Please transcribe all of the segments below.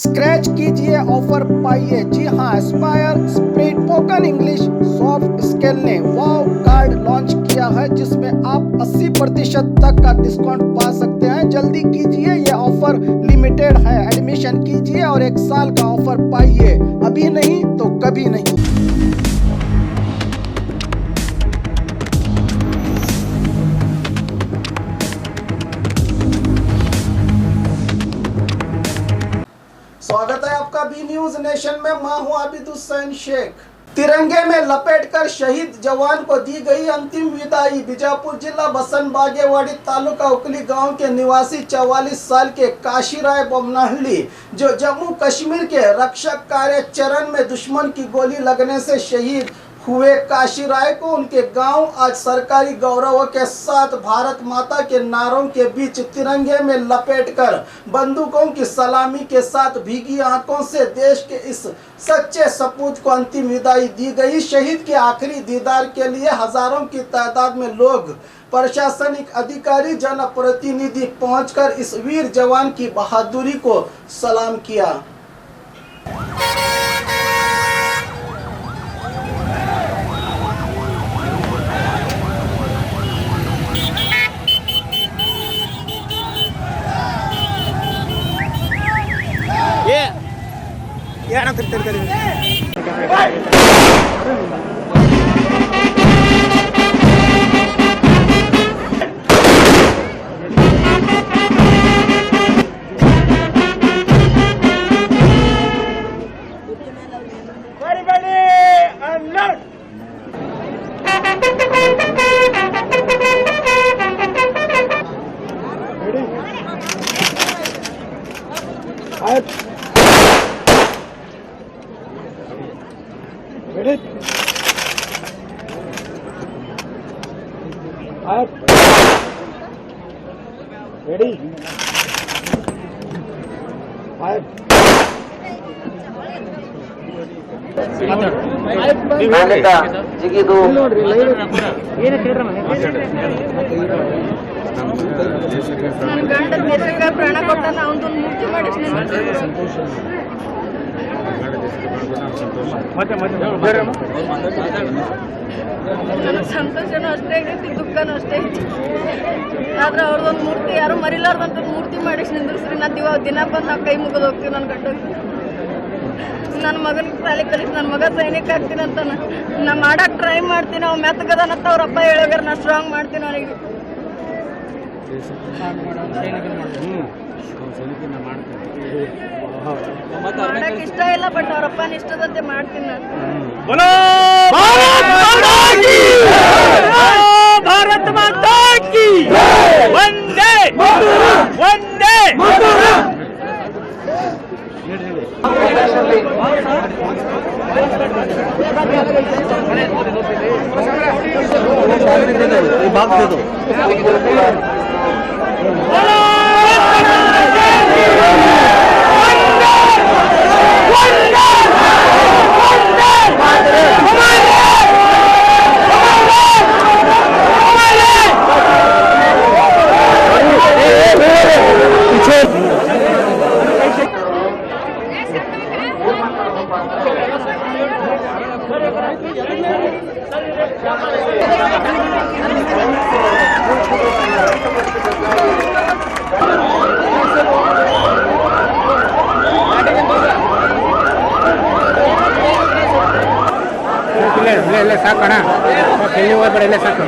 Scratch कीजिए, offer पाइए। जी हाँ, Aspire spoken English soft skill ने वाव कार्ड लॉन्च किया है, जिसमें आप 80% तक का डिस्काउंट पा सकते हैं। जल्दी कीजिए, ये ऑफर लिमिटेड है। एडमिशन कीजिए और 1 साल का ऑफर पाइए। अभी नहीं तो कभी नहीं। स्वागत है आपका बी न्यूज नेशन में। मैं हूं आबिद हुसैन शेख। तिरंगे में लपेटकर शहीद जवान को दी गई अंतिम विदाई। बीजापुर जिला बसन बागेवाड़ी तालुका उकली गांव के निवासी 44 साल के काशीराय बोमनाहली, जो जम्मू कश्मीर के रक्षक कार्य चरण में दुश्मन की गोली लगने से शहीद हुए काशीराय को उनके गांव आज सरकारी गौरव के साथ भारत माता के नारों के बीच तिरंगे में लपेटकर बंदूकों की सलामी के साथ भीगी आंखों से देश के इस सच्चे सपूत को अंतिम विदाई दी गई। शहीद के आखिरी दीदार के लिए हजारों की तादाद में लोग, प्रशासनिक अधिकारी, जनप्रतिनिधि पहुंचकर इस वीर जवान की बहादुरी को सलाम किया। ಜಿಗಿದು ನನ್ನ ಗಂಡ ದೇಶಕ್ಕೆ ಪ್ರಾಣ ಕೊಟ್ಟಾನ, ಅವನದು ಮೂರ್ತಿ ಮಾಡಿ ನನಗೆ ಸಂತೋಷನೂ ಅಷ್ಟೇ ಐತಿ, ದುಃಖನೂ ಅಷ್ಟೇ ಐತಿ. ಆದ್ರೆ ಅವ್ರದ್ದೊಂದು ಮೂರ್ತಿ ಯಾರು ಮರಿಲಾರ್ದಂತ ಮೂರ್ತಿ ಮಾಡಿಸಿ ನಿಂದ್ರಿಸ್ರಿ. ನಾ ದಿನ ಬಂದು ನಾವು ಕೈ ಮುಗಿದು ಹೋಗ್ತೀವಿ. ನನ್ನ ಗಂಡ ನನ್ನ ಮಗನಿಗೆ ಶಾಲೆ ಕಲಿಸಿ ನನ್ನ ಮಗ ಸೈನಿಕ ಆಗ್ತೀನಿ ಅಂತ ನಾ ಮಾಡಕ್ಕೆ ಟ್ರೈ ಮಾಡ್ತೀನಿ. ಅವ್ ಮೆತ್ತಗದನಂತ ಅವ್ರ ಅಪ್ಪ ಹೇಳೋಗಾರ ನಾ ಸ್ಟ್ರಾಂಗ್ ಮಾಡ್ತೀನಿ. ಅವನಿಗೆ ಮಾಡಕ್ಕೆ ಇಷ್ಟ ಇಲ್ಲ, ಬಟ್ ಅವ್ರಪ್ಪನ ಇಷ್ಟದಂತೆ ಮಾಡ್ತೀನಿ ನಾನು. ಭಾರತ ಮಾತಾ ಕಿ ವಂದೇ ವಂದೇ. ಸಾಕೋಣ, ಎಲ್ಲಿ ಹೋಗ್ಬೇಡ, ಇಲ್ಲೇ ಸಾಕು.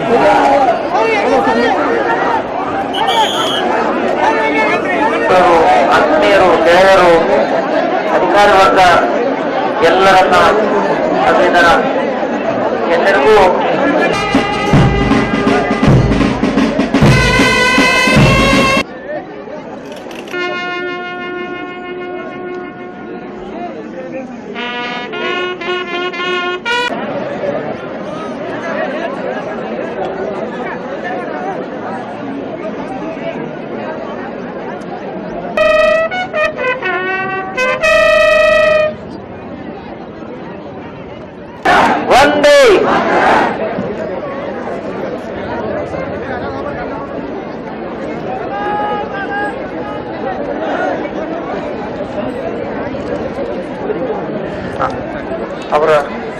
ಆತ್ಮೀಯರು, ಗೆಳೆಯರು, ಅಧಿಕಾರಿ ವರ್ಗ ಎಲ್ಲರನ್ನ ಅಭಿನಂದನ. ಎಲ್ಲರಿಗೂ ವಂದೇ ಅವರ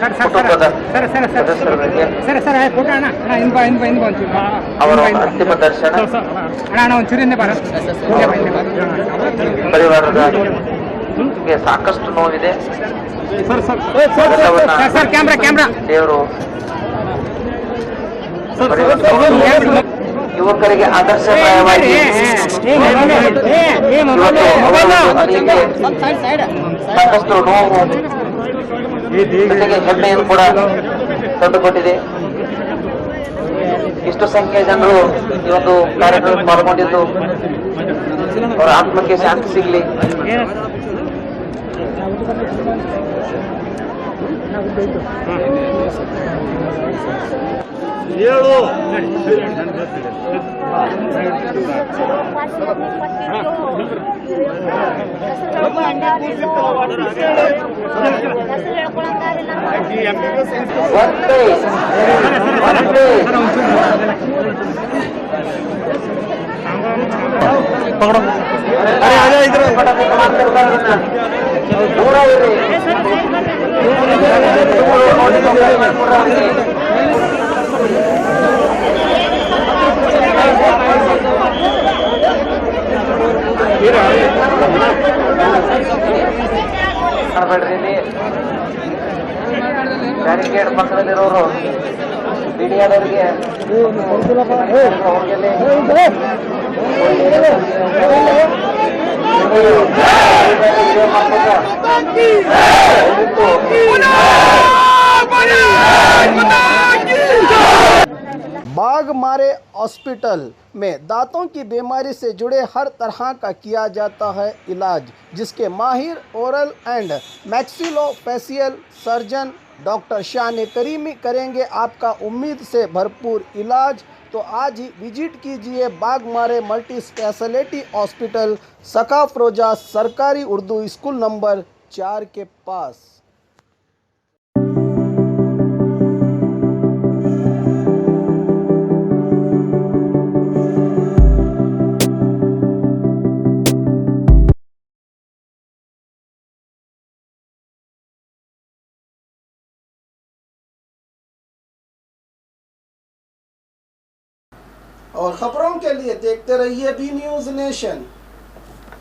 ಸರ್ ಸರ್ ಸರ್ ಕುಟುಂಬದ ಸರ್ ಸರ್ ಸರ್ ಸದಸ್ಯರಿಗೆ ಸರ್ ಸರ್ ಫೋಟೋ ಅಣ್ಣ ಅಣ್ಣ ಹಿಂದೆ ಬಾ ಒಂಚೂರು ಅವರ ಅಂತಿಮ ದರ್ಶನ ಅಣ್ಣ ಅಣ್ಣ ಒಂಚೂರು ಹಿಂದೆ ಬಾರ ಪರಿವಾರದಗೆ ಸಾಕಷ್ಟು ನೋವಿದೆ. ಸರ್ ಕ್ಯಾಮ್ರಾ ದೇವರು ಯುವಕರಿಗೆ ಆದರ್ಶಪ್ರಾಯವಾಗಿ ಸಾಕಷ್ಟು ನೋವು ಜೊತೆಗೆ ಹೆಮ್ಮೆಯನ್ನು ಕೂಡ ತಂದುಕೊಟ್ಟಿದೆ. ಇಷ್ಟು ಸಂಖ್ಯೆಯ ಜನರು ಈ ಒಂದು ಕಾರ್ಯಕ್ರಮದಲ್ಲಿ ಪಾಲ್ಗೊಂಡಿದ್ದು ಅವರ ಆತ್ಮಕ್ಕೆ ಶಾಂತಿ ಸಿಗಲಿ. ಮಾಡಬೇಡ್ರಿ, ಬ್ಯಾರಿಕೇಡ್ ಪಕ್ಕದಲ್ಲಿರೋರು ಮೀಡಿಯಾದವರಿಗೆ बाघमारे हॉस्पिटल में दांतों की बीमारी से जुड़े हर तरह का किया जाता है इलाज, जिसके माहिर oral and maxillofacial surgeon doctor शान करीमी करेंगे आपका उम्मीद से भरपूर इलाज। तो आज ही विजिट कीजिए बाघमारे मल्टी स्पेशलिटी हॉस्पिटल सकाफरोजा सरकारी उर्दू स्कूल नंबर 4 के पास। और खबरों के लिए देखते रहिए बी न्यूज़ नेशन।